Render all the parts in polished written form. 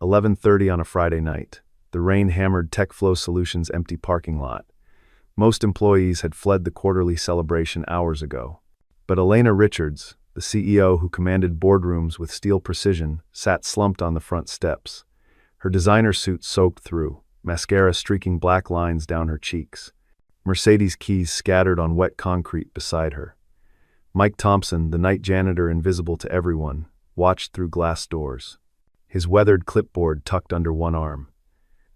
11:30 on a Friday night. The rain hammered TechFlow Solutions' empty parking lot. Most employees had fled the quarterly celebration hours ago. But Elena Richards, the CEO who commanded boardrooms with steel precision, sat slumped on the front steps. Her designer suit soaked through, mascara streaking black lines down her cheeks. Mercedes keys scattered on wet concrete beside her. Mike Thompson, the night janitor invisible to everyone, watched through glass doors, his weathered clipboard tucked under one arm.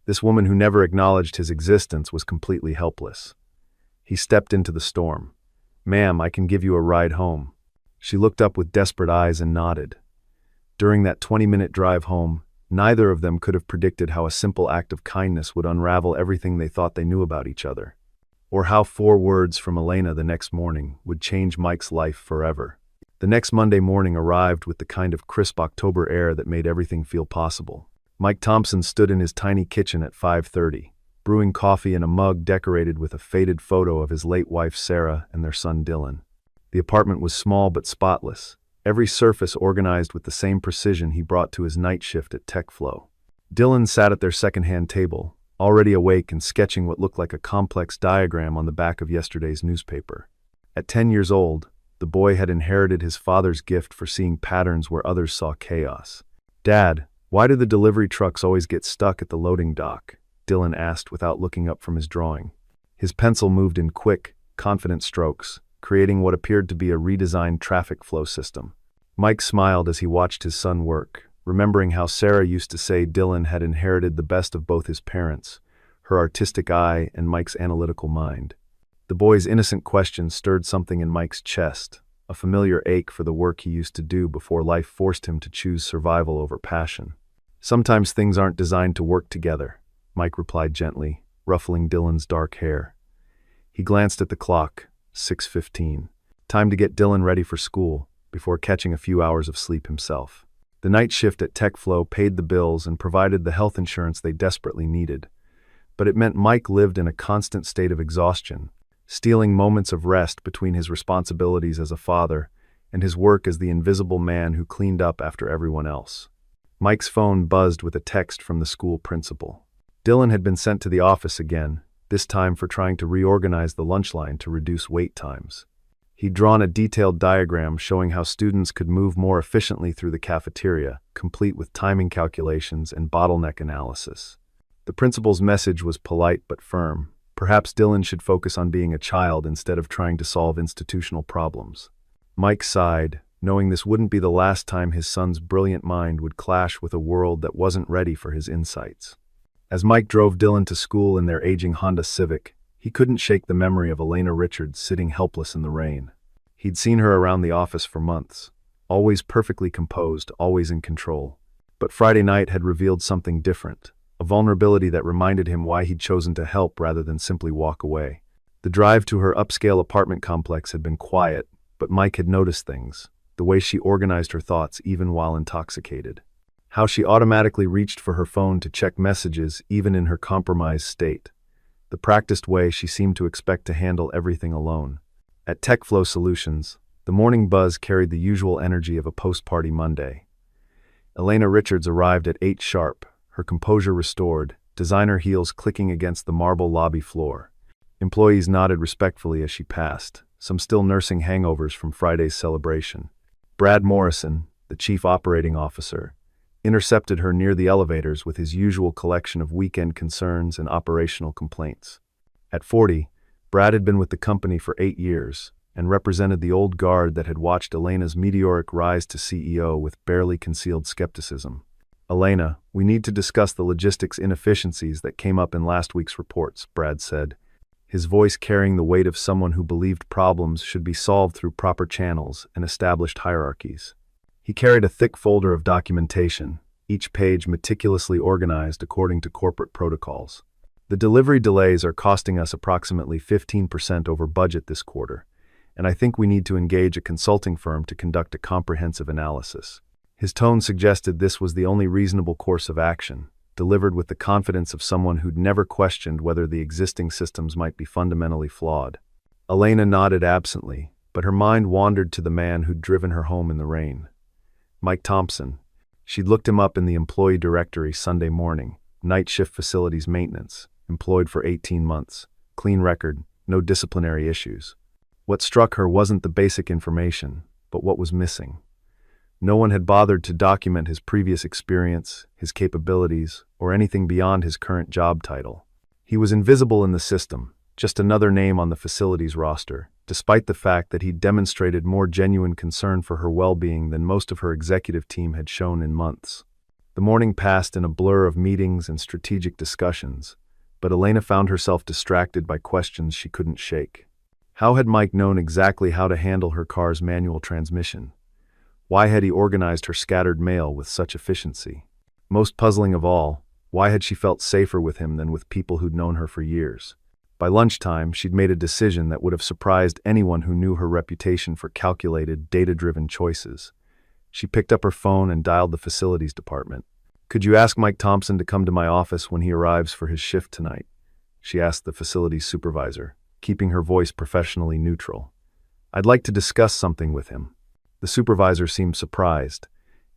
This woman who never acknowledged his existence was completely helpless. He stepped into the storm. "Ma'am, I can give you a ride home." She looked up with desperate eyes and nodded. During that 20-minute drive home, neither of them could have predicted how a simple act of kindness would unravel everything they thought they knew about each other, or how 4 words from Elena the next morning would change Mike's life forever. The next Monday morning arrived with the kind of crisp October air that made everything feel possible. Mike Thompson stood in his tiny kitchen at 5:30, brewing coffee in a mug decorated with a faded photo of his late wife Sarah and their son Dylan. The apartment was small but spotless, every surface organized with the same precision he brought to his night shift at TechFlow. Dylan sat at their second-hand table, already awake and sketching what looked like a complex diagram on the back of yesterday's newspaper. At 10 years old, the boy had inherited his father's gift for seeing patterns where others saw chaos. "Dad, why do the delivery trucks always get stuck at the loading dock?" Dylan asked without looking up from his drawing. His pencil moved in quick, confident strokes, creating what appeared to be a redesigned traffic flow system. Mike smiled as he watched his son work, remembering how Sarah used to say Dylan had inherited the best of both his parents, her artistic eye and Mike's analytical mind. The boy's innocent question stirred something in Mike's chest, a familiar ache for the work he used to do before life forced him to choose survival over passion. "Sometimes things aren't designed to work together," Mike replied gently, ruffling Dylan's dark hair. He glanced at the clock, 6:15. Time to get Dylan ready for school, before catching a few hours of sleep himself. The night shift at TechFlow paid the bills and provided the health insurance they desperately needed. But it meant Mike lived in a constant state of exhaustion, stealing moments of rest between his responsibilities as a father and his work as the invisible man who cleaned up after everyone else. Mike's phone buzzed with a text from the school principal. Dylan had been sent to the office again, this time for trying to reorganize the lunch line to reduce wait times. He'd drawn a detailed diagram showing how students could move more efficiently through the cafeteria, complete with timing calculations and bottleneck analysis. The principal's message was polite but firm. Perhaps Dylan should focus on being a child instead of trying to solve institutional problems. Mike sighed, knowing this wouldn't be the last time his son's brilliant mind would clash with a world that wasn't ready for his insights. As Mike drove Dylan to school in their aging Honda Civic, he couldn't shake the memory of Elena Richards sitting helpless in the rain. He'd seen her around the office for months, always perfectly composed, always in control. But Friday night had revealed something different, a vulnerability that reminded him why he'd chosen to help rather than simply walk away. The drive to her upscale apartment complex had been quiet, but Mike had noticed things, the way she organized her thoughts even while intoxicated. How she automatically reached for her phone to check messages even in her compromised state. The practiced way she seemed to expect to handle everything alone. At TechFlow Solutions, the morning buzz carried the usual energy of a post-party Monday. Elena Richards arrived at 8 sharp, her composure restored, designer heels clicking against the marble lobby floor. Employees nodded respectfully as she passed, some still nursing hangovers from Friday's celebration. Brad Morrison, the chief operating officer, intercepted her near the elevators with his usual collection of weekend concerns and operational complaints. At 40, Brad had been with the company for 8 years and represented the old guard that had watched Elena's meteoric rise to CEO with barely concealed skepticism. "Elena, we need to discuss the logistics inefficiencies that came up in last week's reports," Brad said, his voice carrying the weight of someone who believed problems should be solved through proper channels and established hierarchies. He carried a thick folder of documentation, each page meticulously organized according to corporate protocols. "The delivery delays are costing us approximately 15% over budget this quarter, and I think we need to engage a consulting firm to conduct a comprehensive analysis." His tone suggested this was the only reasonable course of action, delivered with the confidence of someone who'd never questioned whether the existing systems might be fundamentally flawed. Elena nodded absently, but her mind wandered to the man who'd driven her home in the rain. Mike Thompson. She'd looked him up in the employee directory Sunday morning. Night shift facilities maintenance, employed for 18 months. Clean record, no disciplinary issues. What struck her wasn't the basic information, but what was missing. No one had bothered to document his previous experience, his capabilities, or anything beyond his current job title. He was invisible in the system, just another name on the facilities roster, despite the fact that he'd demonstrated more genuine concern for her well-being than most of her executive team had shown in months. The morning passed in a blur of meetings and strategic discussions, but Elena found herself distracted by questions she couldn't shake. How had Mike known exactly how to handle her car's manual transmission? Why had he organized her scattered mail with such efficiency? Most puzzling of all, why had she felt safer with him than with people who'd known her for years? By lunchtime, she'd made a decision that would have surprised anyone who knew her reputation for calculated, data-driven choices. She picked up her phone and dialed the facilities department. "Could you ask Mike Thompson to come to my office when he arrives for his shift tonight?" she asked the facilities supervisor, keeping her voice professionally neutral. "I'd like to discuss something with him." The supervisor seemed surprised.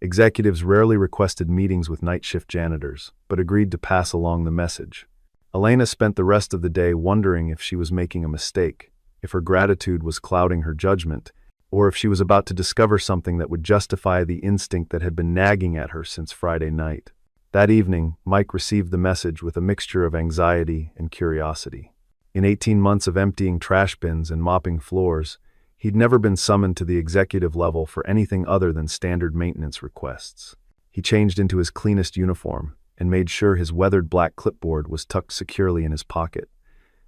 Executives rarely requested meetings with night shift janitors, but agreed to pass along the message. Elena spent the rest of the day wondering if she was making a mistake, if her gratitude was clouding her judgment, or if she was about to discover something that would justify the instinct that had been nagging at her since Friday night. That evening, Mike received the message with a mixture of anxiety and curiosity. In 18 months of emptying trash bins and mopping floors, he'd never been summoned to the executive level for anything other than standard maintenance requests. He changed into his cleanest uniform and made sure his weathered black clipboard was tucked securely in his pocket,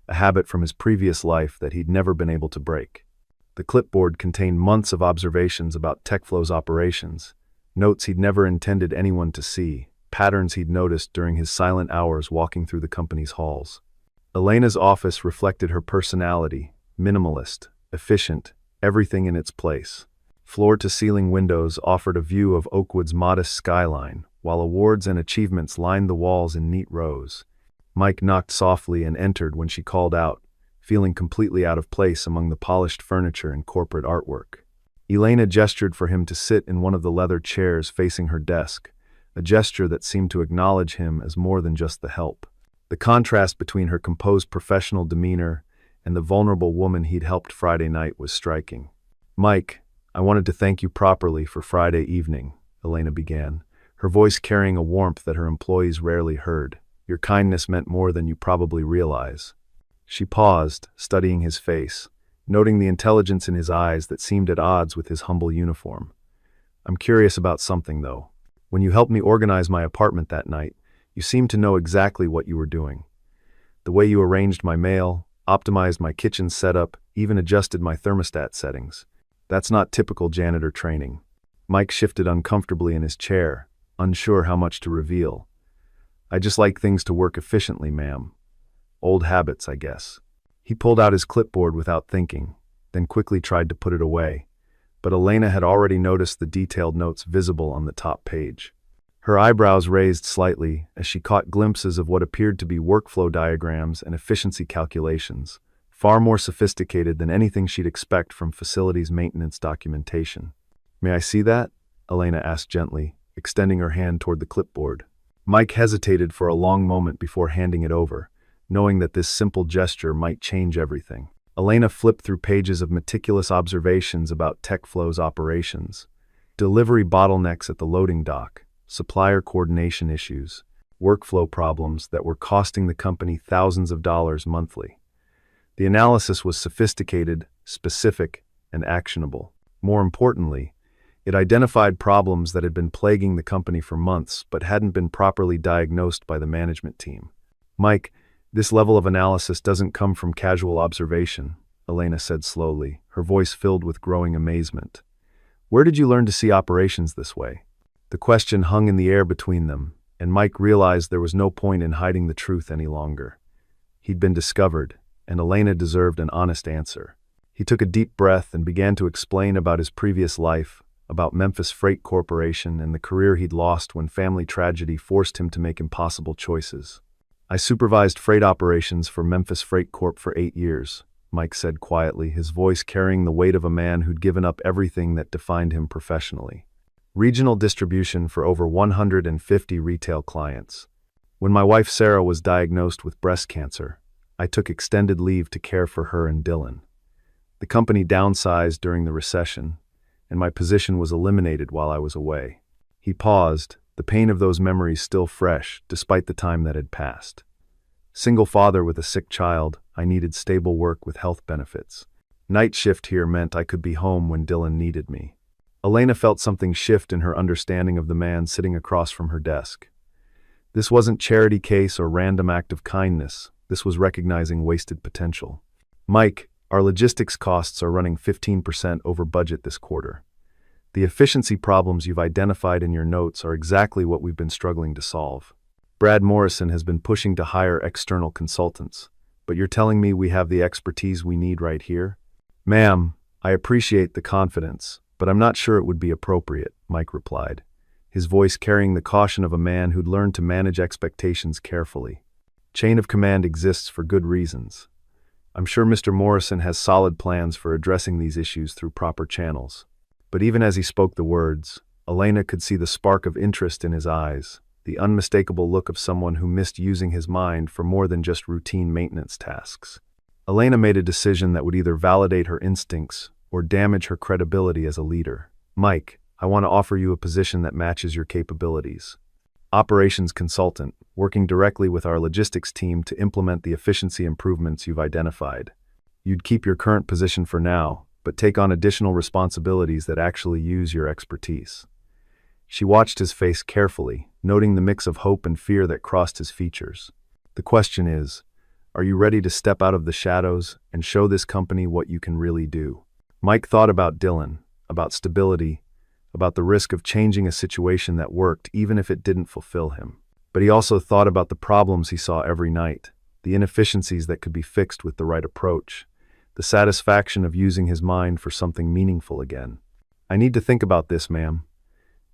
a habit from his previous life that he'd never been able to break. The clipboard contained months of observations about TechFlow's operations, notes he'd never intended anyone to see, patterns he'd noticed during his silent hours walking through the company's halls. Elena's office reflected her personality, minimalist, efficient, everything in its place. Floor-to-ceiling windows offered a view of Oakwood's modest skyline, while awards and achievements lined the walls in neat rows. Mike knocked softly and entered when she called out, feeling completely out of place among the polished furniture and corporate artwork. Elena gestured for him to sit in one of the leather chairs facing her desk, a gesture that seemed to acknowledge him as more than just the help. The contrast between her composed professional demeanor and the vulnerable woman he'd helped Friday night was striking. "Mike, I wanted to thank you properly for Friday evening," Elena began, her voice carrying a warmth that her employees rarely heard. "Your kindness meant more than you probably realize." She paused, studying his face, noting the intelligence in his eyes that seemed at odds with his humble uniform. "I'm curious about something, though. When you helped me organize my apartment that night, you seemed to know exactly what you were doing. The way you arranged my mail, optimized my kitchen setup, even adjusted my thermostat settings. That's not typical janitor training." Mike shifted uncomfortably in his chair, unsure how much to reveal. "I just like things to work efficiently, ma'am. Old habits, I guess." He pulled out his clipboard without thinking, then quickly tried to put it away, but Elena had already noticed the detailed notes visible on the top page. Her eyebrows raised slightly as she caught glimpses of what appeared to be workflow diagrams and efficiency calculations, far more sophisticated than anything she'd expect from facilities maintenance documentation. "May I see that?" Elena asked gently, extending her hand toward the clipboard. Mike hesitated for a long moment before handing it over, knowing that this simple gesture might change everything. Elena flipped through pages of meticulous observations about TechFlow's operations, delivery bottlenecks at the loading dock, supplier coordination issues, workflow problems that were costing the company thousands of dollars monthly. The analysis was sophisticated, specific, and actionable. More importantly, it identified problems that had been plaguing the company for months but hadn't been properly diagnosed by the management team. "Mike, this level of analysis doesn't come from casual observation," Elena said slowly, her voice filled with growing amazement. "Where did you learn to see operations this way?" The question hung in the air between them, and Mike realized there was no point in hiding the truth any longer. He'd been discovered, and Elena deserved an honest answer. He took a deep breath and began to explain about his previous life, about Memphis Freight Corporation and the career he'd lost when family tragedy forced him to make impossible choices. "I supervised freight operations for Memphis Freight Corp for 8 years, Mike said quietly, his voice carrying the weight of a man who'd given up everything that defined him professionally. regional distribution for over 150 retail clients. When my wife Sarah was diagnosed with breast cancer, I took extended leave to care for her and Dylan. The company downsized during the recession, and my position was eliminated while I was away. He paused, the pain of those memories still fresh, despite the time that had passed. Single father with a sick child, I needed stable work with health benefits. Night shift here meant I could be home when Dylan needed me. Elena felt something shift in her understanding of the man sitting across from her desk. This wasn't charity case or random act of kindness. This was recognizing wasted potential. Mike, our logistics costs are running 15% over budget this quarter. The efficiency problems you've identified in your notes are exactly what we've been struggling to solve. Brad Morrison has been pushing to hire external consultants, but you're telling me we have the expertise we need right here? Ma'am, I appreciate the confidence, but I'm not sure it would be appropriate, Mike replied, his voice carrying the caution of a man who'd learned to manage expectations carefully. Chain of command exists for good reasons. I'm sure Mr. Morrison has solid plans for addressing these issues through proper channels. But even as he spoke the words, Elena could see the spark of interest in his eyes, the unmistakable look of someone who missed using his mind for more than just routine maintenance tasks. Elena made a decision that would either validate her instincts or damage her credibility as a leader. Mike, I want to offer you a position that matches your capabilities. Operations consultant, working directly with our logistics team to implement the efficiency improvements you've identified. You'd keep your current position for now, but take on additional responsibilities that actually use your expertise. She watched his face carefully, noting the mix of hope and fear that crossed his features. The question is, are you ready to step out of the shadows and show this company what you can really do? Mike thought about Dylan, about stability, about the risk of changing a situation that worked even if it didn't fulfill him. But he also thought about the problems he saw every night, the inefficiencies that could be fixed with the right approach, the satisfaction of using his mind for something meaningful again. I need to think about this, ma'am.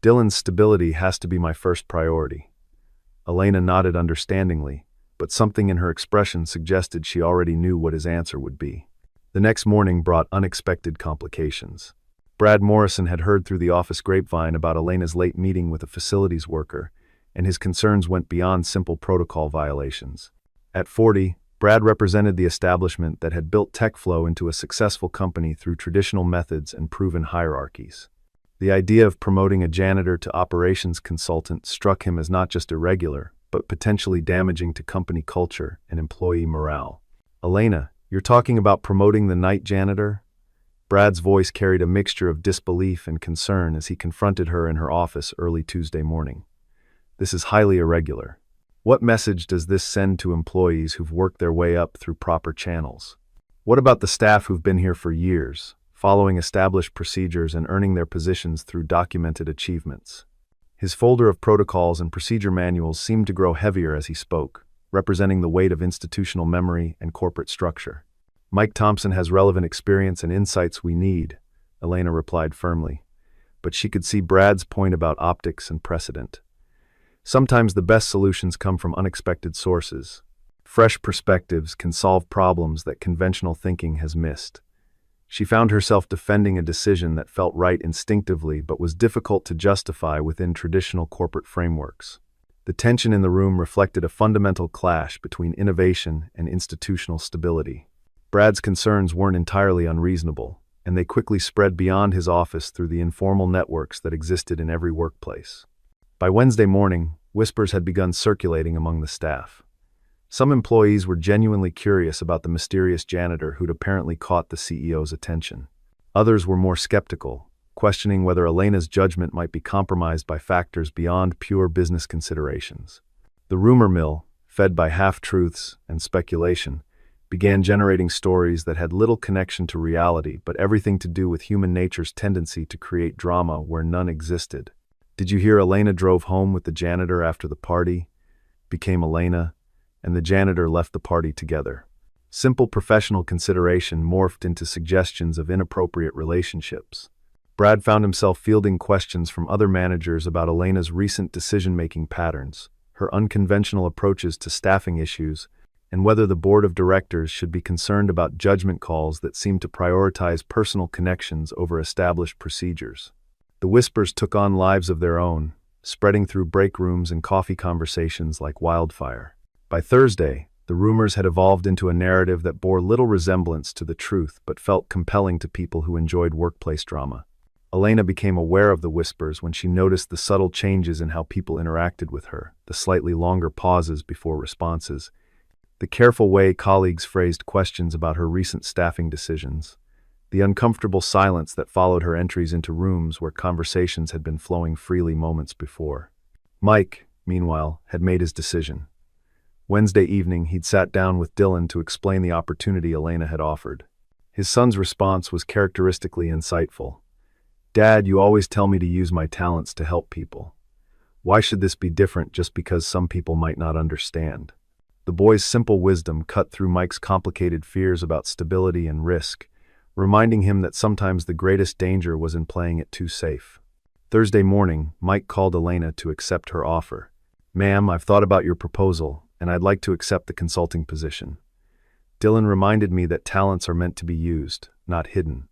Dylan's stability has to be my first priority. Elena nodded understandingly, but something in her expression suggested she already knew what his answer would be. The next morning brought unexpected complications. Brad Morrison had heard through the office grapevine about Elena's late meeting with a facilities worker, and his concerns went beyond simple protocol violations. At 40, Brad represented the establishment that had built TechFlow into a successful company through traditional methods and proven hierarchies. The idea of promoting a janitor to operations consultant struck him as not just irregular, but potentially damaging to company culture and employee morale. Elena, you're talking about promoting the night janitor? Brad's voice carried a mixture of disbelief and concern as he confronted her in her office early Tuesday morning. This is highly irregular. What message does this send to employees who've worked their way up through proper channels? What about the staff who've been here for years, following established procedures and earning their positions through documented achievements? His folder of protocols and procedure manuals seemed to grow heavier as he spoke, representing the weight of institutional memory and corporate structure. Mike Thompson has relevant experience and insights we need, Elena replied firmly, but she could see Brad's point about optics and precedent. Sometimes the best solutions come from unexpected sources. Fresh perspectives can solve problems that conventional thinking has missed. She found herself defending a decision that felt right instinctively but was difficult to justify within traditional corporate frameworks. The tension in the room reflected a fundamental clash between innovation and institutional stability. Brad's concerns weren't entirely unreasonable, and they quickly spread beyond his office through the informal networks that existed in every workplace. By Wednesday morning, whispers had begun circulating among the staff. Some employees were genuinely curious about the mysterious janitor who'd apparently caught the CEO's attention. Others were more skeptical, questioning whether Elena's judgment might be compromised by factors beyond pure business considerations. The rumor mill, fed by half-truths and speculation, began generating stories that had little connection to reality but everything to do with human nature's tendency to create drama where none existed. Did you hear Elena drove home with the janitor after the party? Became Elena, and the janitor left the party together. Simple professional consideration morphed into suggestions of inappropriate relationships. Brad found himself fielding questions from other managers about Elena's recent decision-making patterns, her unconventional approaches to staffing issues, and whether the board of directors should be concerned about judgment calls that seemed to prioritize personal connections over established procedures. The whispers took on lives of their own, spreading through break rooms and coffee conversations like wildfire. By Thursday, the rumors had evolved into a narrative that bore little resemblance to the truth but felt compelling to people who enjoyed workplace drama. Elena became aware of the whispers when she noticed the subtle changes in how people interacted with her, the slightly longer pauses before responses, the careful way colleagues phrased questions about her recent staffing decisions, the uncomfortable silence that followed her entries into rooms where conversations had been flowing freely moments before. Mike, meanwhile, had made his decision. Wednesday evening, he'd sat down with Dylan to explain the opportunity Elena had offered. His son's response was characteristically insightful. "Dad, you always tell me to use my talents to help people. Why should this be different just because some people might not understand?" The boy's simple wisdom cut through Mike's complicated fears about stability and risk, reminding him that sometimes the greatest danger was in playing it too safe. Thursday morning, Mike called Elena to accept her offer. "Ma'am, I've thought about your proposal, and I'd like to accept the consulting position. Dylan reminded me that talents are meant to be used, not hidden."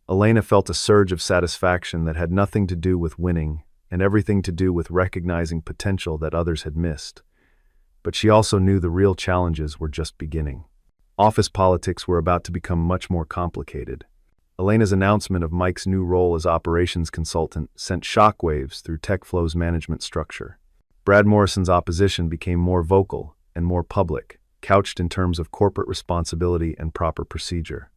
Elena felt a surge of satisfaction that had nothing to do with winning and everything to do with recognizing potential that others had missed. But she also knew the real challenges were just beginning. Office politics were about to become much more complicated. Elena's announcement of Mike's new role as operations consultant sent shockwaves through TechFlow's management structure. Brad Morrison's opposition became more vocal and more public, couched in terms of corporate responsibility and proper procedure.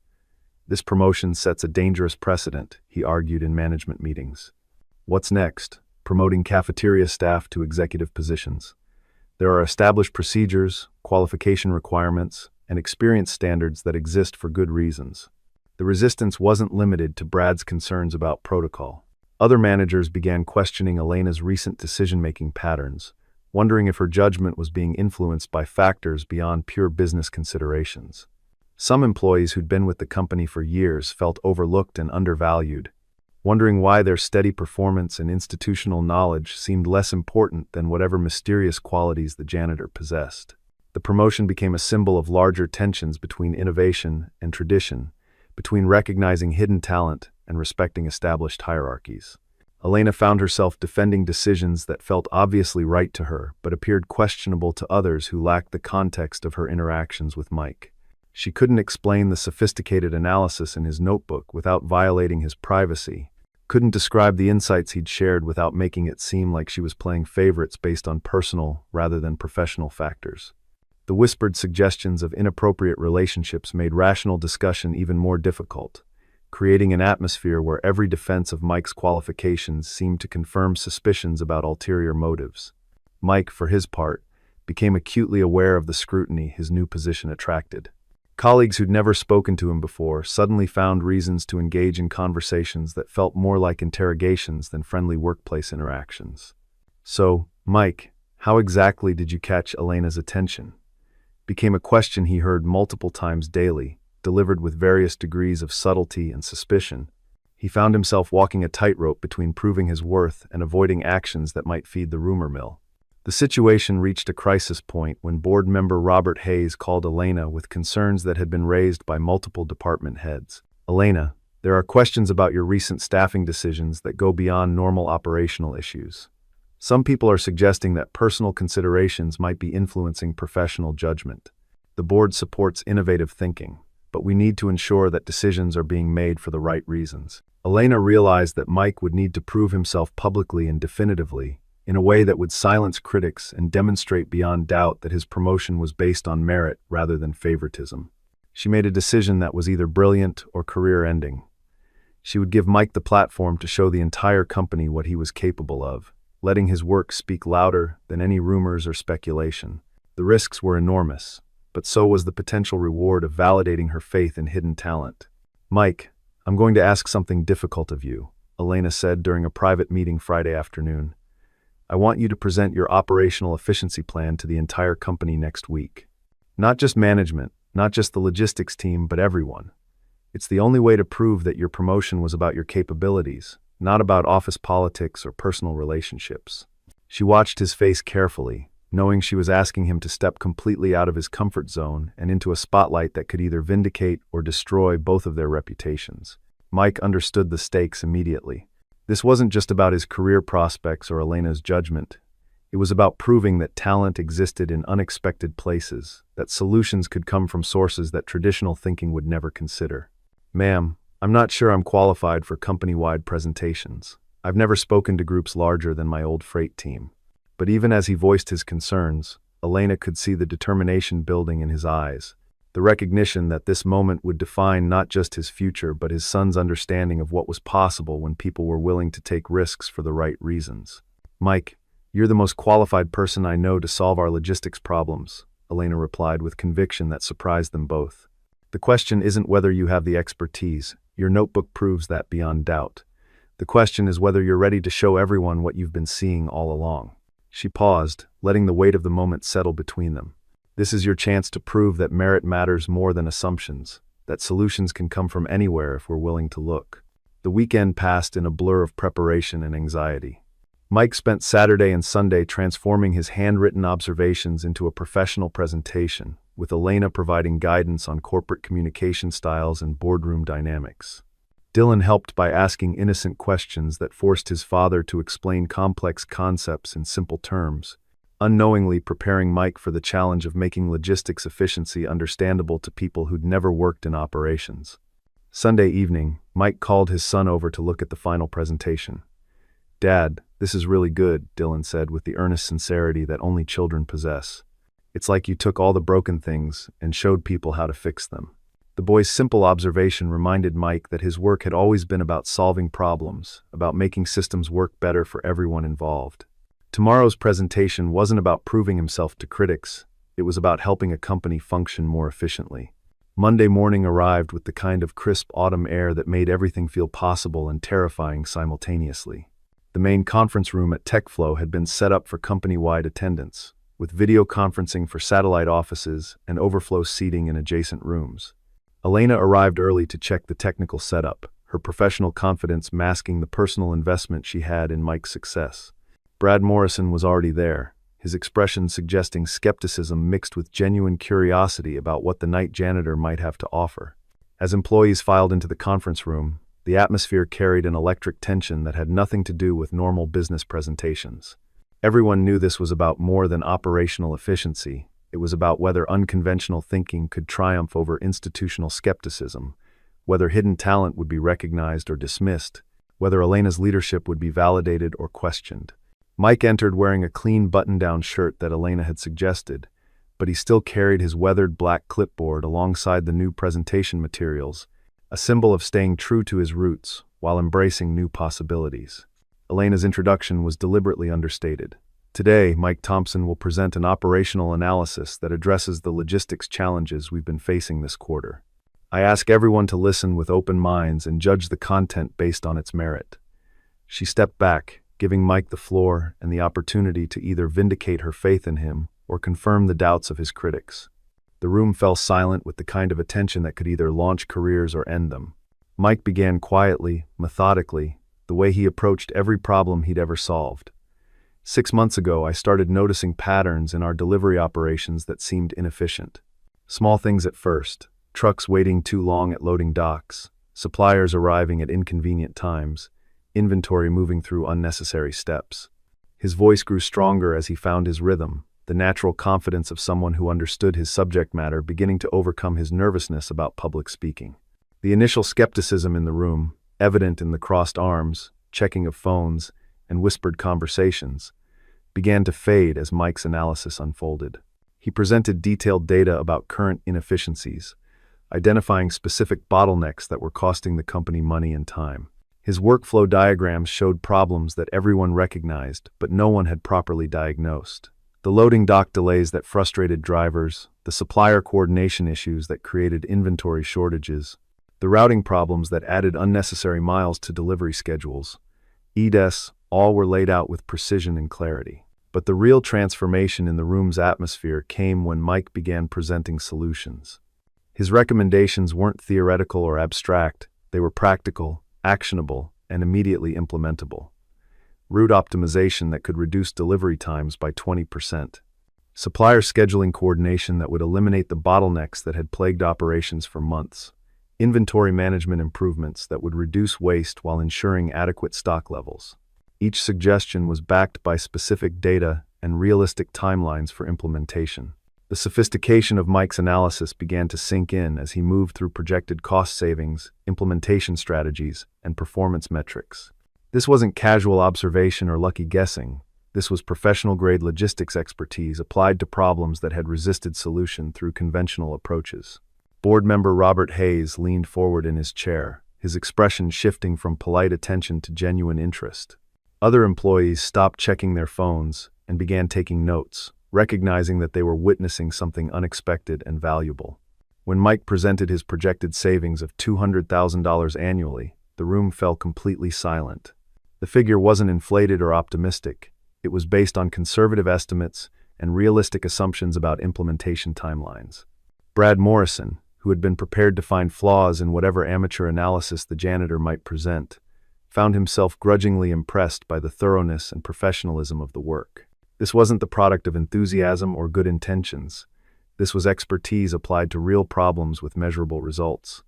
"This promotion sets a dangerous precedent," he argued in management meetings. "What's next? Promoting cafeteria staff to executive positions. There are established procedures, qualification requirements, and experience standards that exist for good reasons." The resistance wasn't limited to Brad's concerns about protocol. Other managers began questioning Elena's recent decision-making patterns, wondering if her judgment was being influenced by factors beyond pure business considerations. Some employees who'd been with the company for years felt overlooked and undervalued, wondering why their steady performance and institutional knowledge seemed less important than whatever mysterious qualities the janitor possessed. The promotion became a symbol of larger tensions between innovation and tradition, between recognizing hidden talent and respecting established hierarchies. Elena found herself defending decisions that felt obviously right to her, but appeared questionable to others who lacked the context of her interactions with Mike. She couldn't explain the sophisticated analysis in his notebook without violating his privacy, couldn't describe the insights he'd shared without making it seem like she was playing favorites based on personal rather than professional factors. The whispered suggestions of inappropriate relationships made rational discussion even more difficult, creating an atmosphere where every defense of Mike's qualifications seemed to confirm suspicions about ulterior motives. Mike, for his part, became acutely aware of the scrutiny his new position attracted. Colleagues who'd never spoken to him before suddenly found reasons to engage in conversations that felt more like interrogations than friendly workplace interactions. "So, Mike, how exactly did you catch Elena's attention?" became a question he heard multiple times daily, delivered with various degrees of subtlety and suspicion. He found himself walking a tightrope between proving his worth and avoiding actions that might feed the rumor mill. The situation reached a crisis point when board member Robert Hayes called Elena with concerns that had been raised by multiple department heads. "Elena, there are questions about your recent staffing decisions that go beyond normal operational issues. Some people are suggesting that personal considerations might be influencing professional judgment. The board supports innovative thinking, but we need to ensure that decisions are being made for the right reasons." Elena realized that Mike would need to prove himself publicly and definitively, in a way that would silence critics and demonstrate beyond doubt that his promotion was based on merit rather than favoritism. She made a decision that was either brilliant or career-ending. She would give Mike the platform to show the entire company what he was capable of, letting his work speak louder than any rumors or speculation. The risks were enormous, but so was the potential reward of validating her faith in hidden talent. "Mike, I'm going to ask something difficult of you," Elena said during a private meeting Friday afternoon. "I want you to present your operational efficiency plan to the entire company next week. Not just management, not just the logistics team, but everyone. It's the only way to prove that your promotion was about your capabilities, not about office politics or personal relationships." She watched his face carefully, knowing she was asking him to step completely out of his comfort zone and into a spotlight that could either vindicate or destroy both of their reputations. Mike understood the stakes immediately. This wasn't just about his career prospects or Elena's judgment. It was about proving that talent existed in unexpected places, that solutions could come from sources that traditional thinking would never consider. "Ma'am, I'm not sure I'm qualified for company-wide presentations. I've never spoken to groups larger than my old freight team." But even as he voiced his concerns, Elena could see the determination building in his eyes, the recognition that this moment would define not just his future but his son's understanding of what was possible when people were willing to take risks for the right reasons. "Mike, you're the most qualified person I know to solve our logistics problems," Elena replied with conviction that surprised them both. "The question isn't whether you have the expertise. Your notebook proves that beyond doubt. The question is whether you're ready to show everyone what you've been seeing all along." She paused, letting the weight of the moment settle between them. "This is your chance to prove that merit matters more than assumptions, that solutions can come from anywhere if we're willing to look." The weekend passed in a blur of preparation and anxiety. Mike spent Saturday and Sunday transforming his handwritten observations into a professional presentation, with Elena providing guidance on corporate communication styles and boardroom dynamics. Dylan helped by asking innocent questions that forced his father to explain complex concepts in simple terms, unknowingly preparing Mike for the challenge of making logistics efficiency understandable to people who'd never worked in operations. Sunday evening, Mike called his son over to look at the final presentation. "Dad, this is really good," Dylan said with the earnest sincerity that only children possess. "It's like you took all the broken things and showed people how to fix them." The boy's simple observation reminded Mike that his work had always been about solving problems, about making systems work better for everyone involved. Tomorrow's presentation wasn't about proving himself to critics, it was about helping a company function more efficiently. Monday morning arrived with the kind of crisp autumn air that made everything feel possible and terrifying simultaneously. The main conference room at TechFlow had been set up for company-wide attendance, with video conferencing for satellite offices and overflow seating in adjacent rooms. Elena arrived early to check the technical setup, her professional confidence masking the personal investment she had in Mike's success. Brad Morrison was already there, his expression suggesting skepticism mixed with genuine curiosity about what the night janitor might have to offer. As employees filed into the conference room, the atmosphere carried an electric tension that had nothing to do with normal business presentations. Everyone knew this was about more than operational efficiency. It was about whether unconventional thinking could triumph over institutional skepticism, whether hidden talent would be recognized or dismissed, whether Elena's leadership would be validated or questioned. Mike entered wearing a clean button-down shirt that Elena had suggested, but he still carried his weathered black clipboard alongside the new presentation materials, a symbol of staying true to his roots while embracing new possibilities. Elena's introduction was deliberately understated. "Today, Mike Thompson will present an operational analysis that addresses the logistics challenges we've been facing this quarter. I ask everyone to listen with open minds and judge the content based on its merit." She stepped back, giving Mike the floor and the opportunity to either vindicate her faith in him or confirm the doubts of his critics. The room fell silent with the kind of attention that could either launch careers or end them. Mike began quietly, methodically, the way he approached every problem he'd ever solved. 6 months ago, I started noticing patterns in our delivery operations that seemed inefficient. Small things at first: trucks waiting too long at loading docks, suppliers arriving at inconvenient times, inventory moving through unnecessary steps. His voice grew stronger as he found his rhythm, the natural confidence of someone who understood his subject matter beginning to overcome his nervousness about public speaking. The initial skepticism in the room, evident in the crossed arms, checking of phones, and whispered conversations, began to fade as Mike's analysis unfolded. He presented detailed data about current inefficiencies, identifying specific bottlenecks that were costing the company money and time. His workflow diagrams showed problems that everyone recognized, but no one had properly diagnosed. The loading dock delays that frustrated drivers, the supplier coordination issues that created inventory shortages, the routing problems that added unnecessary miles to delivery schedules. EDES, all were laid out with precision and clarity. But the real transformation in the room's atmosphere came when Mike began presenting solutions. His recommendations weren't theoretical or abstract, they were practical, actionable, and immediately implementable. Route optimization that could reduce delivery times by 20%. Supplier scheduling coordination that would eliminate the bottlenecks that had plagued operations for months. inventory management improvements that would reduce waste while ensuring adequate stock levels. Each suggestion was backed by specific data and realistic timelines for implementation. The sophistication of Mike's analysis began to sink in as he moved through projected cost savings, implementation strategies, and performance metrics. This wasn't casual observation or lucky guessing. This was professional-grade logistics expertise applied to problems that had resisted solution through conventional approaches. Board member Robert Hayes leaned forward in his chair, his expression shifting from polite attention to genuine interest. Other employees stopped checking their phones and began taking notes, recognizing that they were witnessing something unexpected and valuable. When Mike presented his projected savings of $200,000 annually, the room fell completely silent. The figure wasn't inflated or optimistic. It was based on conservative estimates and realistic assumptions about implementation timelines. Brad Morrison, who had been prepared to find flaws in whatever amateur analysis the janitor might present, found himself grudgingly impressed by the thoroughness and professionalism of the work. This wasn't the product of enthusiasm or good intentions. This was expertise applied to real problems with measurable results.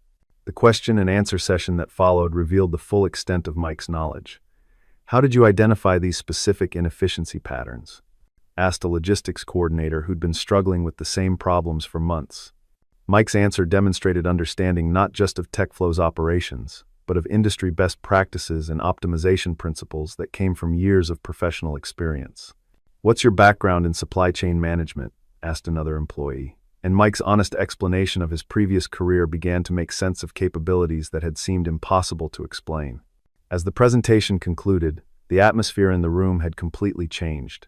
The question and answer session that followed revealed the full extent of Mike's knowledge. "How did you identify these specific inefficiency patterns?" asked a logistics coordinator who'd been struggling with the same problems for months. Mike's answer demonstrated understanding not just of TechFlow's operations, but of industry best practices and optimization principles that came from years of professional experience. "What's your background in supply chain management?" asked another employee, and Mike's honest explanation of his previous career began to make sense of capabilities that had seemed impossible to explain. As the presentation concluded, the atmosphere in the room had completely changed.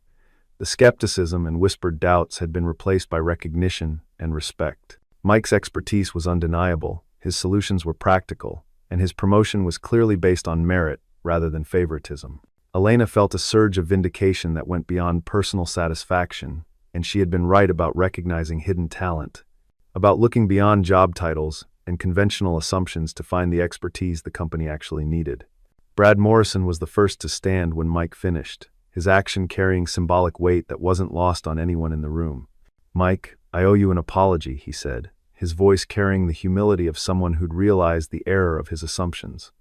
The skepticism and whispered doubts had been replaced by recognition and respect. Mike's expertise was undeniable, his solutions were practical, and his promotion was clearly based on merit rather than favoritism. Elena felt a surge of vindication that went beyond personal satisfaction, and she had been right about recognizing hidden talent, about looking beyond job titles and conventional assumptions to find the expertise the company actually needed. Brad Morrison was the first to stand when Mike finished, his action carrying symbolic weight that wasn't lost on anyone in the room. "Mike, I owe you an apology," he said, his voice carrying the humility of someone who'd realized the error of his assumptions.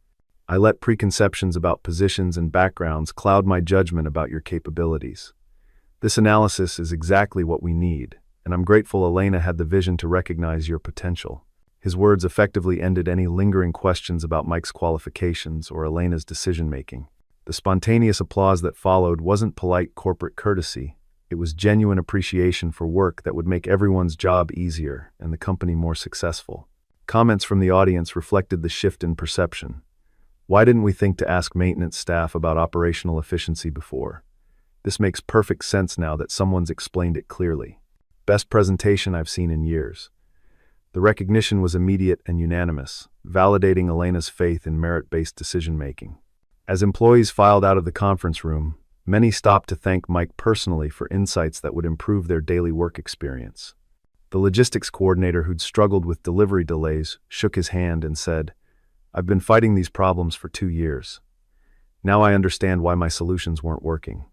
"I let preconceptions about positions and backgrounds cloud my judgment about your capabilities. This analysis is exactly what we need, and I'm grateful Elena had the vision to recognize your potential." His words effectively ended any lingering questions about Mike's qualifications or Elena's decision-making. The spontaneous applause that followed wasn't polite corporate courtesy. It was genuine appreciation for work that would make everyone's job easier and the company more successful. Comments from the audience reflected the shift in perception. "Why didn't we think to ask maintenance staff about operational efficiency before? This makes perfect sense now that someone's explained it clearly. Best presentation I've seen in years." The recognition was immediate and unanimous, validating Elena's faith in merit-based decision-making. As employees filed out of the conference room, many stopped to thank Mike personally for insights that would improve their daily work experience. The logistics coordinator who'd struggled with delivery delays shook his hand and said, "I've been fighting these problems for 2 years. Now I understand why my solutions weren't working."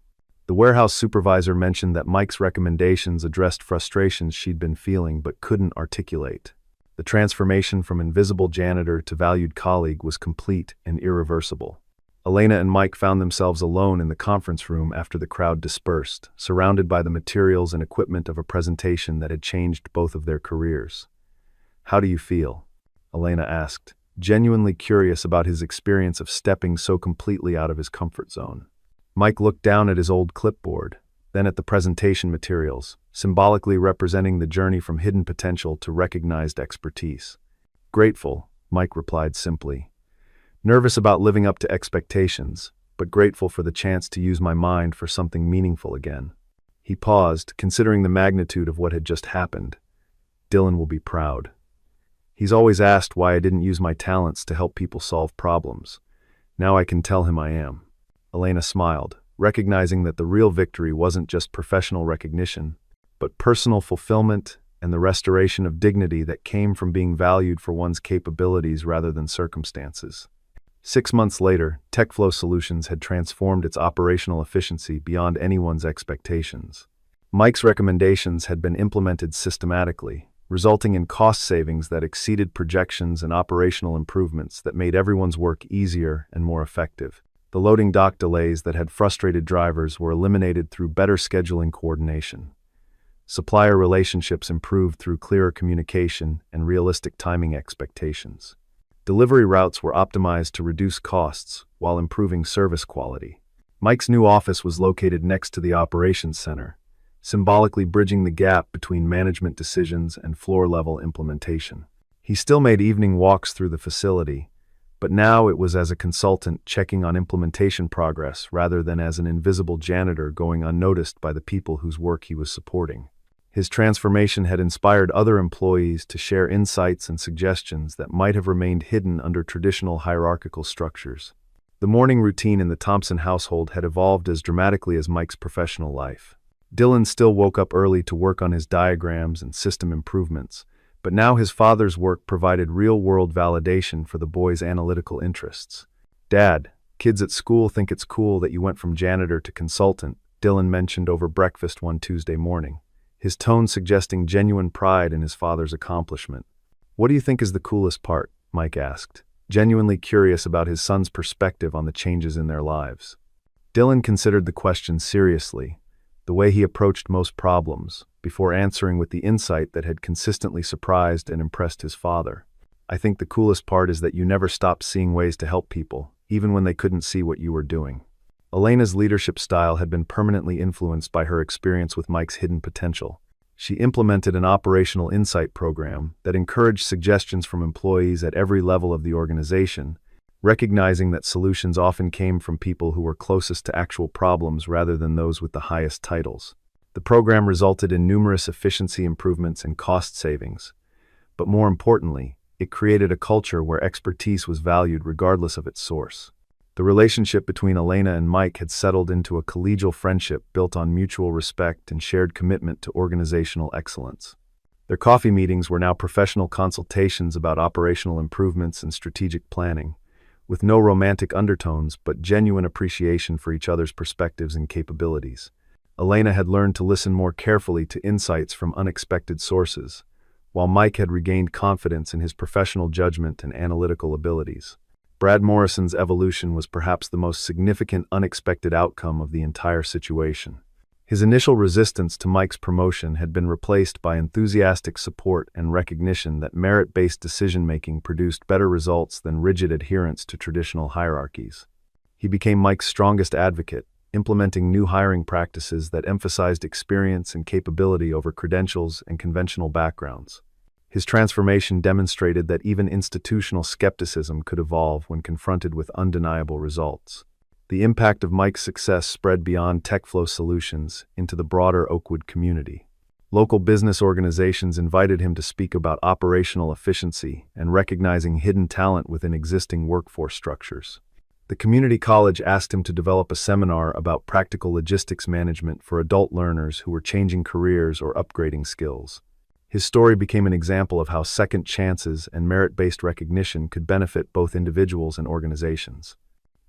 The warehouse supervisor mentioned that Mike's recommendations addressed frustrations she'd been feeling but couldn't articulate. The transformation from invisible janitor to valued colleague was complete and irreversible. Elena and Mike found themselves alone in the conference room after the crowd dispersed, surrounded by the materials and equipment of a presentation that had changed both of their careers. "How do you feel?" Elena asked, genuinely curious about his experience of stepping so completely out of his comfort zone. Mike looked down at his old clipboard, then at the presentation materials, symbolically representing the journey from hidden potential to recognized expertise. "Grateful," Mike replied simply. "Nervous about living up to expectations, but grateful for the chance to use my mind for something meaningful again." He paused, considering the magnitude of what had just happened. "Dylan will be proud. He's always asked why I didn't use my talents to help people solve problems. Now I can tell him I am." Elena smiled, recognizing that the real victory wasn't just professional recognition, but personal fulfillment and the restoration of dignity that came from being valued for one's capabilities rather than circumstances. 6 months later, TechFlow Solutions had transformed its operational efficiency beyond anyone's expectations. Mike's recommendations had been implemented systematically, resulting in cost savings that exceeded projections and operational improvements that made everyone's work easier and more effective. The loading dock delays that had frustrated drivers were eliminated through better scheduling coordination. Supplier relationships improved through clearer communication and realistic timing expectations. Delivery routes were optimized to reduce costs while improving service quality. Mike's new office was located next to the operations center, symbolically bridging the gap between management decisions and floor-level implementation. He still made evening walks through the facility, but now it was as a consultant checking on implementation progress rather than as an invisible janitor going unnoticed by the people whose work he was supporting. His transformation had inspired other employees to share insights and suggestions that might have remained hidden under traditional hierarchical structures. The morning routine in the Thompson household had evolved as dramatically as Mike's professional life. Dylan still woke up early to work on his diagrams and system improvements, but now his father's work provided real-world validation for the boy's analytical interests. "Dad, kids at school think it's cool that you went from janitor to consultant," Dylan mentioned over breakfast one Tuesday morning, his tone suggesting genuine pride in his father's accomplishment. "What do you think is the coolest part?" Mike asked, genuinely curious about his son's perspective on the changes in their lives. Dylan considered the question seriously, the way he approached most problems, before answering with the insight that had consistently surprised and impressed his father. "I think the coolest part is that you never stopped seeing ways to help people, even when they couldn't see what you were doing." Elena's leadership style had been permanently influenced by her experience with Mike's hidden potential. She implemented an operational insight program that encouraged suggestions from employees at every level of the organization, recognizing that solutions often came from people who were closest to actual problems rather than those with the highest titles. The program resulted in numerous efficiency improvements and cost savings, but more importantly, it created a culture where expertise was valued regardless of its source. The relationship between Elena and Mike had settled into a collegial friendship built on mutual respect and shared commitment to organizational excellence. Their coffee meetings were now professional consultations about operational improvements and strategic planning, with no romantic undertones but genuine appreciation for each other's perspectives and capabilities. Elena had learned to listen more carefully to insights from unexpected sources, while Mike had regained confidence in his professional judgment and analytical abilities. Brad Morrison's evolution was perhaps the most significant unexpected outcome of the entire situation. His initial resistance to Mike's promotion had been replaced by enthusiastic support and recognition that merit-based decision-making produced better results than rigid adherence to traditional hierarchies. He became Mike's strongest advocate, implementing new hiring practices that emphasized experience and capability over credentials and conventional backgrounds. His transformation demonstrated that even institutional skepticism could evolve when confronted with undeniable results. The impact of Mike's success spread beyond TechFlow Solutions into the broader Oakwood community. Local business organizations invited him to speak about operational efficiency and recognizing hidden talent within existing workforce structures. The community college asked him to develop a seminar about practical logistics management for adult learners who were changing careers or upgrading skills. His story became an example of how second chances and merit-based recognition could benefit both individuals and organizations.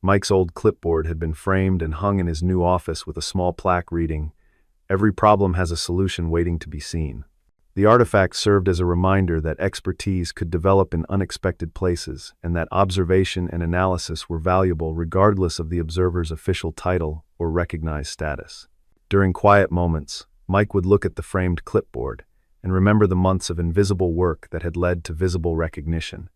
Mike's old clipboard had been framed and hung in his new office with a small plaque reading, "Every problem has a solution waiting to be seen." The artifact served as a reminder that expertise could develop in unexpected places and that observation and analysis were valuable regardless of the observer's official title or recognized status. During quiet moments, Mike would look at the framed clipboard and remember the months of invisible work that had led to visible recognition.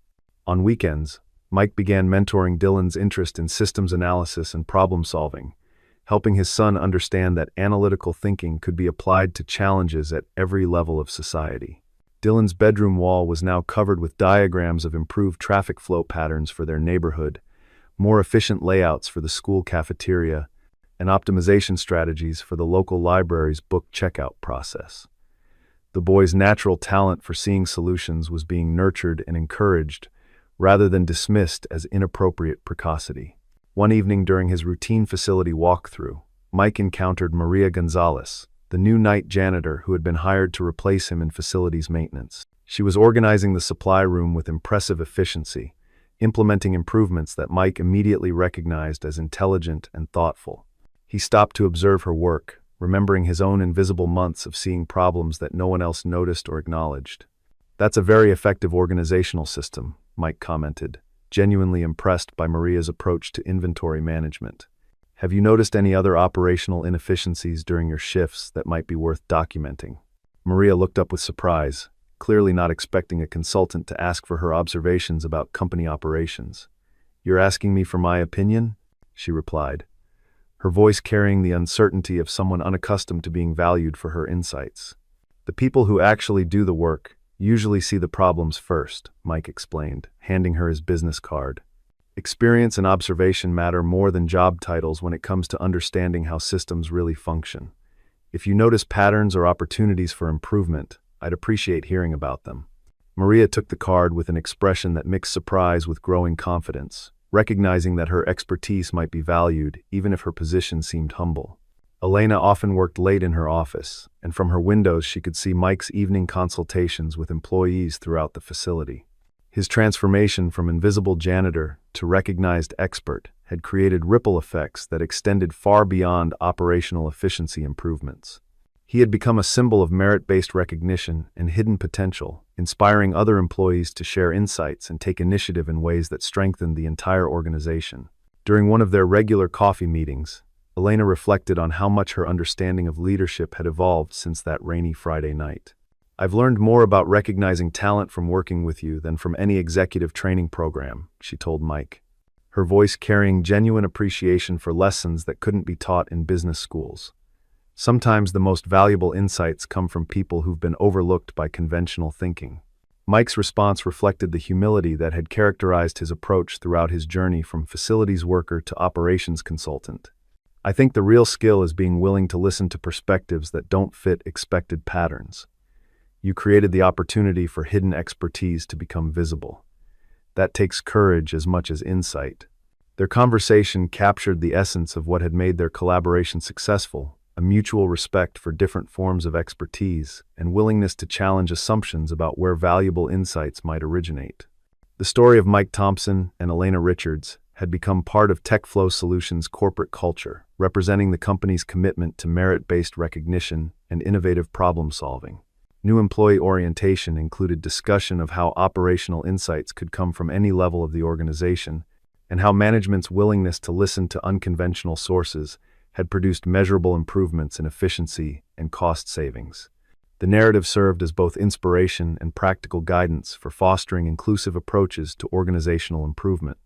On weekends, Mike began mentoring Dylan's interest in systems analysis and problem-solving, helping his son understand that analytical thinking could be applied to challenges at every level of society. Dylan's bedroom wall was now covered with diagrams of improved traffic flow patterns for their neighborhood, more efficient layouts for the school cafeteria, and optimization strategies for the local library's book checkout process. The boy's natural talent for seeing solutions was being nurtured and encouraged, rather than dismissed as inappropriate precocity. One evening during his routine facility walkthrough, Mike encountered Maria Gonzalez, the new night janitor who had been hired to replace him in facilities maintenance. She was organizing the supply room with impressive efficiency, implementing improvements that Mike immediately recognized as intelligent and thoughtful. He stopped to observe her work, remembering his own invisible months of seeing problems that no one else noticed or acknowledged. That's a very effective organizational system, Mike commented, genuinely impressed by Maria's approach to inventory management. Have you noticed any other operational inefficiencies during your shifts that might be worth documenting? Maria looked up with surprise, clearly not expecting a consultant to ask for her observations about company operations. "You're asking me for my opinion?" she replied, her voice carrying the uncertainty of someone unaccustomed to being valued for her insights. "The people who actually do the work usually see the problems first," Mike explained, handing her his business card. "Experience and observation matter more than job titles when it comes to understanding how systems really function. If you notice patterns or opportunities for improvement, I'd appreciate hearing about them." Maria took the card with an expression that mixed surprise with growing confidence, recognizing that her expertise might be valued even if her position seemed humble. Elena often worked late in her office, and from her windows she could see Mike's evening consultations with employees throughout the facility. His transformation from invisible janitor to recognized expert had created ripple effects that extended far beyond operational efficiency improvements. He had become a symbol of merit-based recognition and hidden potential, inspiring other employees to share insights and take initiative in ways that strengthened the entire organization. During one of their regular coffee meetings, Elena reflected on how much her understanding of leadership had evolved since that rainy Friday night. "I've learned more about recognizing talent from working with you than from any executive training program," she told Mike, her voice carrying genuine appreciation for lessons that couldn't be taught in business schools. "Sometimes the most valuable insights come from people who've been overlooked by conventional thinking." Mike's response reflected the humility that had characterized his approach throughout his journey from facilities worker to operations consultant. "I think the real skill is being willing to listen to perspectives that don't fit expected patterns. You created the opportunity for hidden expertise to become visible. That takes courage as much as insight." Their conversation captured the essence of what had made their collaboration successful: a mutual respect for different forms of expertise and willingness to challenge assumptions about where valuable insights might originate. The story of Mike Thompson and Elena Richards had become part of TechFlow Solutions' corporate culture, representing the company's commitment to merit-based recognition and innovative problem-solving. New employee orientation included discussion of how operational insights could come from any level of the organization, and how management's willingness to listen to unconventional sources had produced measurable improvements in efficiency and cost savings. The narrative served as both inspiration and practical guidance for fostering inclusive approaches to organizational improvement.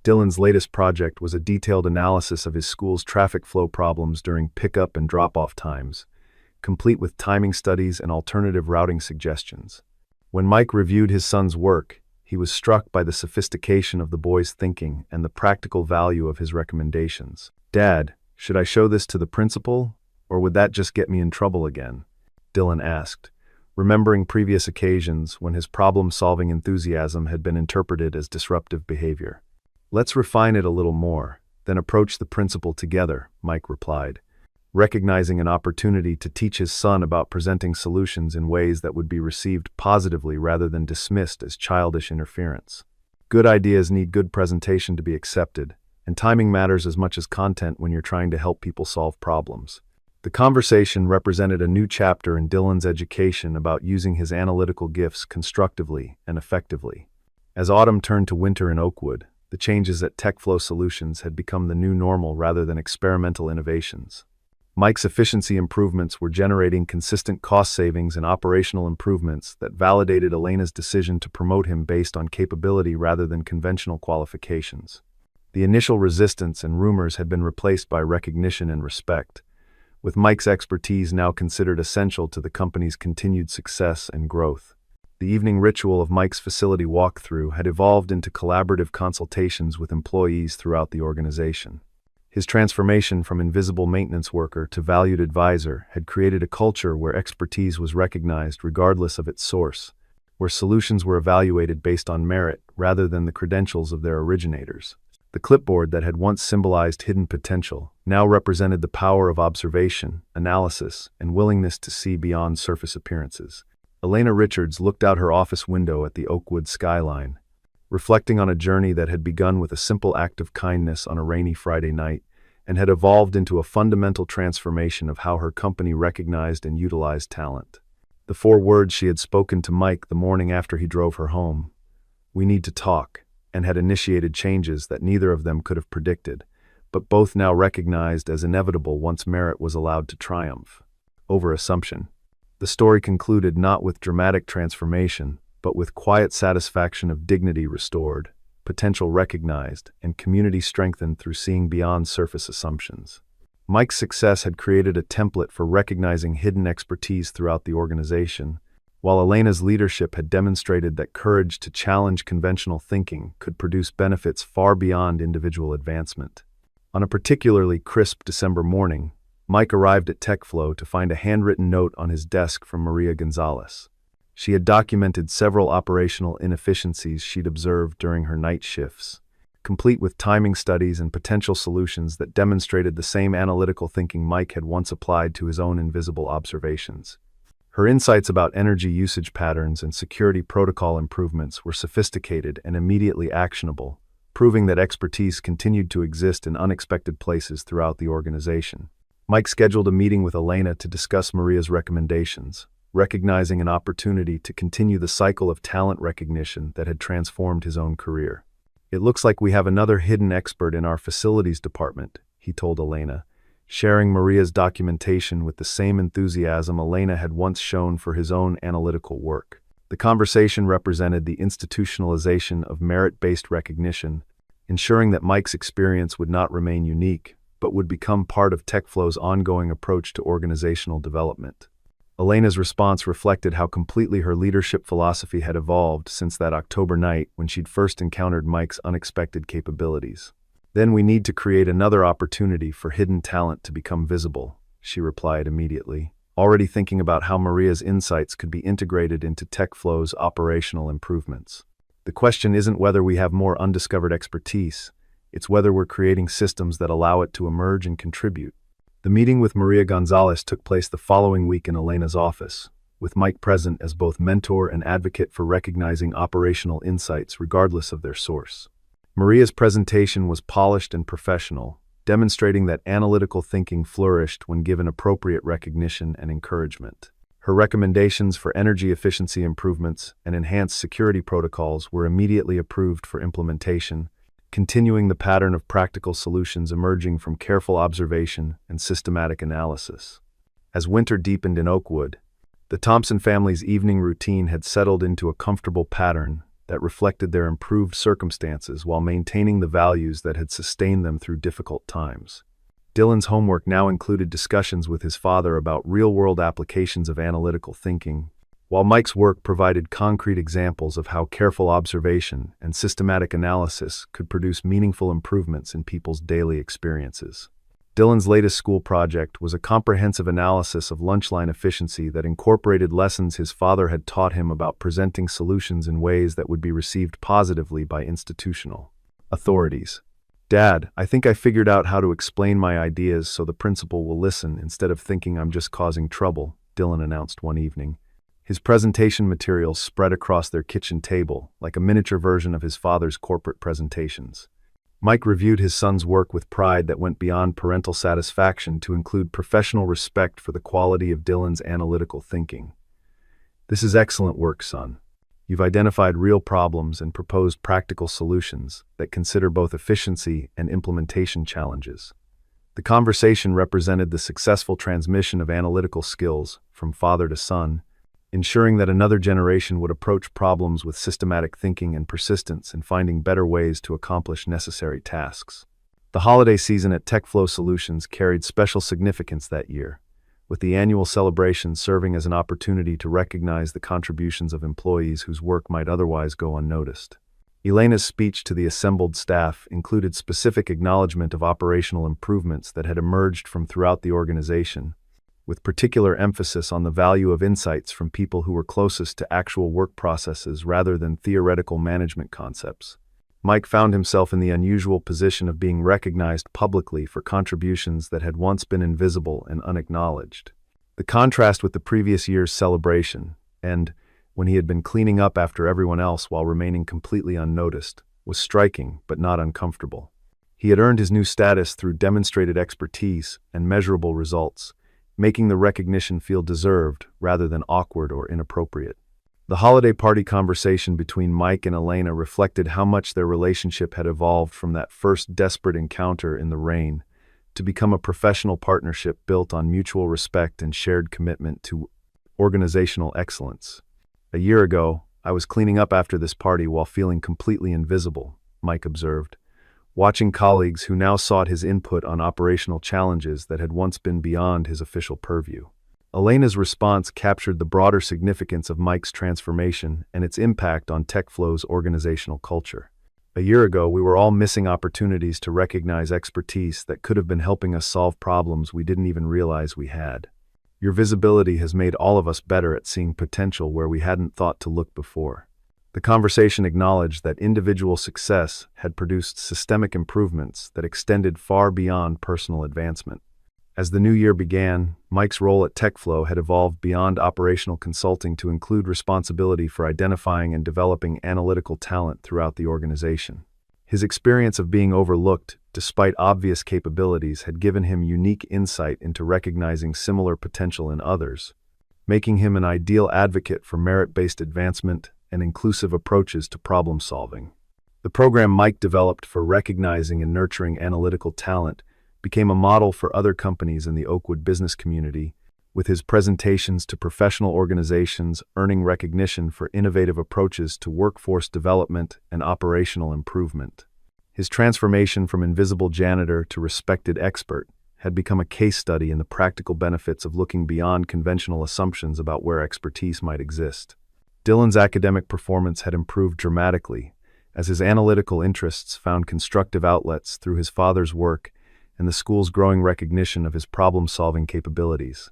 Dylan's latest project was a detailed analysis of his school's traffic flow problems during pickup and drop-off times, complete with timing studies and alternative routing suggestions. When Mike reviewed his son's work, he was struck by the sophistication of the boy's thinking and the practical value of his recommendations. "Dad, should I show this to the principal, or would that just get me in trouble again?" Dylan asked, remembering previous occasions when his problem-solving enthusiasm had been interpreted as disruptive behavior. "Let's refine it a little more, then approach the principal together," Mike replied, recognizing an opportunity to teach his son about presenting solutions in ways that would be received positively rather than dismissed as childish interference. Good ideas need good presentation to be accepted, and timing matters as much as content when you're trying to help people solve problems. The conversation represented a new chapter in Dylan's education about using his analytical gifts constructively and effectively. As autumn turned to winter in Oakwood, the changes at TechFlow Solutions had become the new normal rather than experimental innovations. Mike's efficiency improvements were generating consistent cost savings and operational improvements that validated Elena's decision to promote him based on capability rather than conventional qualifications. The initial resistance and rumors had been replaced by recognition and respect, with Mike's expertise now considered essential to the company's continued success and growth. The evening ritual of Mike's facility walkthrough had evolved into collaborative consultations with employees throughout the organization. His transformation from invisible maintenance worker to valued advisor had created a culture where expertise was recognized regardless of its source, where solutions were evaluated based on merit rather than the credentials of their originators. The clipboard that had once symbolized hidden potential now represented the power of observation, analysis, and willingness to see beyond surface appearances. Elena Richards looked out her office window at the Oakwood skyline, reflecting on a journey that had begun with a simple act of kindness on a rainy Friday night and had evolved into a fundamental transformation of how her company recognized and utilized talent. The 4 words she had spoken to Mike the morning after he drove her home. "We need to talk," and had initiated changes that neither of them could have predicted, but both now recognized as inevitable once Merritt was allowed to triumph over assumption. The story concluded not with dramatic transformation, but with quiet satisfaction of dignity restored, potential recognized, and community strengthened through seeing beyond surface assumptions. Mike's success had created a template for recognizing hidden expertise throughout the organization, while Elena's leadership had demonstrated that courage to challenge conventional thinking could produce benefits far beyond individual advancement. On a particularly crisp December morning, Mike arrived at TechFlow to find a handwritten note on his desk from Maria Gonzalez. She had documented several operational inefficiencies she'd observed during her night shifts, complete with timing studies and potential solutions that demonstrated the same analytical thinking Mike had once applied to his own invisible observations. Her insights about energy usage patterns and security protocol improvements were sophisticated and immediately actionable, proving that expertise continued to exist in unexpected places throughout the organization. Mike scheduled a meeting with Elena to discuss Maria's recommendations, recognizing an opportunity to continue the cycle of talent recognition that had transformed his own career. "It looks like we have another hidden expert in our facilities department," he told Elena, sharing Maria's documentation with the same enthusiasm Elena had once shown for his own analytical work. The conversation represented the institutionalization of merit-based recognition, ensuring that Mike's experience would not remain unique, but would become part of TechFlow's ongoing approach to organizational development. Elena's response reflected how completely her leadership philosophy had evolved since that October night when she'd first encountered Mike's unexpected capabilities. "Then we need to create another opportunity for hidden talent to become visible," she replied immediately, already thinking about how Maria's insights could be integrated into TechFlow's operational improvements. "The question isn't whether we have more undiscovered expertise, it's whether we're creating systems that allow it to emerge and contribute." The meeting with Maria Gonzalez took place the following week in Elena's office, with Mike present as both mentor and advocate for recognizing operational insights regardless of their source. Maria's presentation was polished and professional, demonstrating that analytical thinking flourished when given appropriate recognition and encouragement. Her recommendations for energy efficiency improvements and enhanced security protocols were immediately approved for implementation, continuing the pattern of practical solutions emerging from careful observation and systematic analysis. As winter deepened in Oakwood, the Thompson family's evening routine had settled into a comfortable pattern that reflected their improved circumstances while maintaining the values that had sustained them through difficult times. Dylan's homework now included discussions with his father about real-world applications of analytical thinking, while Mike's work provided concrete examples of how careful observation and systematic analysis could produce meaningful improvements in people's daily experiences. Dylan's latest school project was a comprehensive analysis of lunch line efficiency that incorporated lessons his father had taught him about presenting solutions in ways that would be received positively by institutional authorities. "Dad, I think I figured out how to explain my ideas so the principal will listen instead of thinking I'm just causing trouble," Dylan announced one evening. His presentation materials spread across their kitchen table, like a miniature version of his father's corporate presentations. Mike reviewed his son's work with pride that went beyond parental satisfaction to include professional respect for the quality of Dylan's analytical thinking. "This is excellent work, son. You've identified real problems and proposed practical solutions that consider both efficiency and implementation challenges." The conversation represented the successful transmission of analytical skills from father to son, ensuring that another generation would approach problems with systematic thinking and persistence in finding better ways to accomplish necessary tasks. The holiday season at TechFlow Solutions carried special significance that year, with the annual celebration serving as an opportunity to recognize the contributions of employees whose work might otherwise go unnoticed. Elena's speech to the assembled staff included specific acknowledgement of operational improvements that had emerged from throughout the organization, with particular emphasis on the value of insights from people who were closest to actual work processes rather than theoretical management concepts. Mike found himself in the unusual position of being recognized publicly for contributions that had once been invisible and unacknowledged. The contrast with the previous year's celebration, and when he had been cleaning up after everyone else while remaining completely unnoticed, was striking but not uncomfortable. He had earned his new status through demonstrated expertise and measurable results, making the recognition feel deserved rather than awkward or inappropriate. The holiday party conversation between Mike and Elena reflected how much their relationship had evolved from that first desperate encounter in the rain to become a professional partnership built on mutual respect and shared commitment to organizational excellence. A year ago, I was cleaning up after this party while feeling completely invisible, Mike observed, watching colleagues who now sought his input on operational challenges that had once been beyond his official purview. Elena's response captured the broader significance of Mike's transformation and its impact on TechFlow's organizational culture. A year ago, we were all missing opportunities to recognize expertise that could have been helping us solve problems we didn't even realize we had. Your visibility has made all of us better at seeing potential where we hadn't thought to look before. The conversation acknowledged that individual success had produced systemic improvements that extended far beyond personal advancement. As the new year began, Mike's role at TechFlow had evolved beyond operational consulting to include responsibility for identifying and developing analytical talent throughout the organization. His experience of being overlooked, despite obvious capabilities, had given him unique insight into recognizing similar potential in others, making him an ideal advocate for merit-based advancement and inclusive approaches to problem solving. The program Mike developed for recognizing and nurturing analytical talent became a model for other companies in the Oakwood business community, with his presentations to professional organizations earning recognition for innovative approaches to workforce development and operational improvement. His transformation from invisible janitor to respected expert had become a case study in the practical benefits of looking beyond conventional assumptions about where expertise might exist. Dylan's academic performance had improved dramatically, as his analytical interests found constructive outlets through his father's work and the school's growing recognition of his problem-solving capabilities.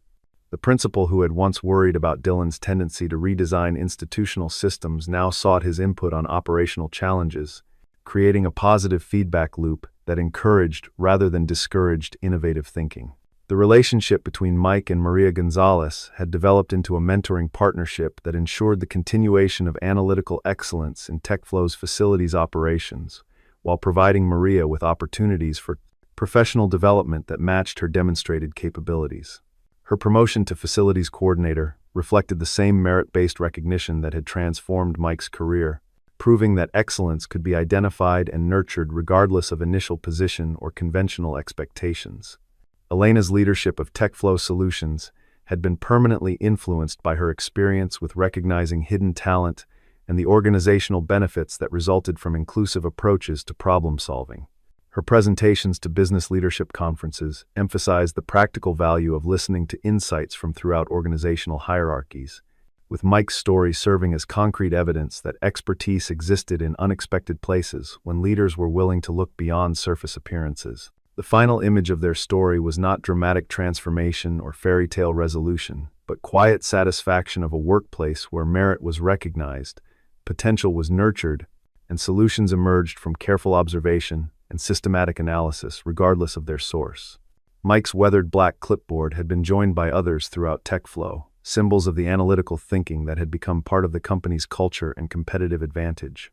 The principal who had once worried about Dylan's tendency to redesign institutional systems now sought his input on operational challenges, creating a positive feedback loop that encouraged rather than discouraged innovative thinking. The relationship between Mike and Maria Gonzalez had developed into a mentoring partnership that ensured the continuation of analytical excellence in TechFlow's facilities operations, while providing Maria with opportunities for professional development that matched her demonstrated capabilities. Her promotion to facilities coordinator reflected the same merit-based recognition that had transformed Mike's career, proving that excellence could be identified and nurtured regardless of initial position or conventional expectations. Elena's leadership of TechFlow Solutions had been permanently influenced by her experience with recognizing hidden talent and the organizational benefits that resulted from inclusive approaches to problem solving. Her presentations to business leadership conferences emphasized the practical value of listening to insights from throughout organizational hierarchies, with Mike's story serving as concrete evidence that expertise existed in unexpected places when leaders were willing to look beyond surface appearances. The final image of their story was not dramatic transformation or fairy tale resolution, but quiet satisfaction of a workplace where merit was recognized, potential was nurtured, and solutions emerged from careful observation and systematic analysis, regardless of their source. Mike's weathered black clipboard had been joined by others throughout TechFlow, symbols of the analytical thinking that had become part of the company's culture and competitive advantage.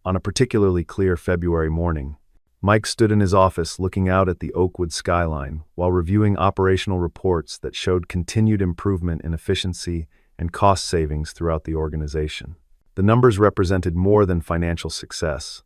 On a particularly clear February morning, Mike stood in his office looking out at the Oakwood skyline while reviewing operational reports that showed continued improvement in efficiency and cost savings throughout the organization. The numbers represented more than financial success.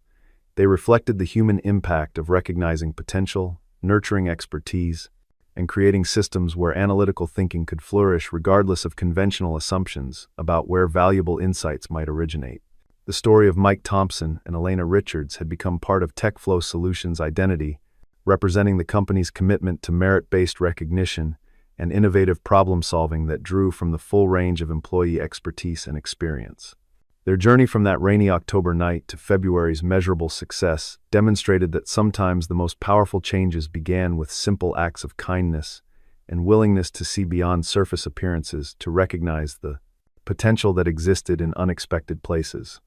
They reflected the human impact of recognizing potential, nurturing expertise, and creating systems where analytical thinking could flourish regardless of conventional assumptions about where valuable insights might originate. The story of Mike Thompson and Elena Richards had become part of TechFlow Solutions' identity, representing the company's commitment to merit-based recognition and innovative problem-solving that drew from the full range of employee expertise and experience. Their journey from that rainy October night to February's measurable success demonstrated that sometimes the most powerful changes began with simple acts of kindness and willingness to see beyond surface appearances to recognize the potential that existed in unexpected places.